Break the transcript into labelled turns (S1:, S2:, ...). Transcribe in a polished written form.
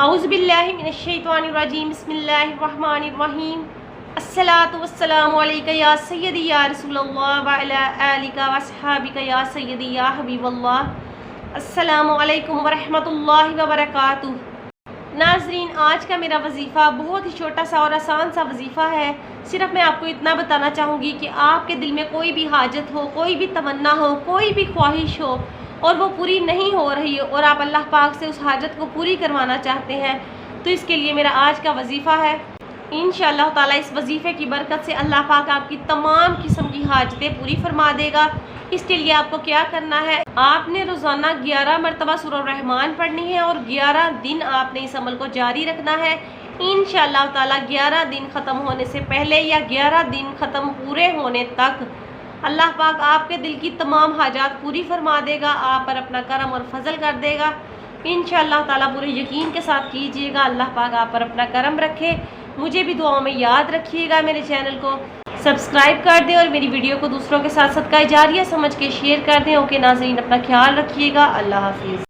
S1: اعوذ باللہ من الشیطان الرجیم بسم اللہ الرحمن الرحیم الصلاۃ والسلام علیک یا سیدی یا رسول اللہ وعلی آلک واصحابک یا سیدی یا حبیب اللہ۔ السلام علیکم ورحمۃ اللہ وبرکاتہ۔ ناظرین، آج کا میرا وظیفہ بہت ہی چھوٹا سا اور آسان سا وظیفہ ہے۔ صرف میں آپ کو اتنا بتانا چاہوں گی کہ آپ کے دل میں کوئی بھی حاجت ہو، کوئی بھی تمنا ہو، کوئی بھی خواہش ہو اور وہ پوری نہیں ہو رہی اور آپ اللہ پاک سے اس حاجت کو پوری کروانا چاہتے ہیں، تو اس کے لیے میرا آج کا وظیفہ ہے۔ انشاءاللہ تعالیٰ اس وظیفے کی برکت سے اللہ پاک آپ کی تمام قسم کی حاجتیں پوری فرما دے گا۔ اس کے لیے آپ کو کیا کرنا ہے، آپ نے روزانہ 11 مرتبہ سورہ الرحمن پڑھنی ہے اور 11 دن آپ نے اس عمل کو جاری رکھنا ہے۔ انشاءاللہ تعالیٰ 11 دن ختم ہونے سے پہلے یا 11 دن ختم پورے ہونے تک اللہ پاک آپ کے دل کی تمام حاجات پوری فرما دے گا، آپ پر اپنا کرم اور فضل کر دے گا۔ انشاءاللہ تعالیٰ پورے یقین کے ساتھ کیجئے گا، اللہ پاک آپ پر اپنا کرم رکھے۔ مجھے بھی دعاؤں میں یاد رکھیے گا، میرے چینل کو سبسکرائب کر دیں اور میری ویڈیو کو دوسروں کے ساتھ صدقہ جاریہ سمجھ کے شیئر کر دیں۔ اوکے ناظرین، اپنا خیال رکھیے گا، اللہ حافظ۔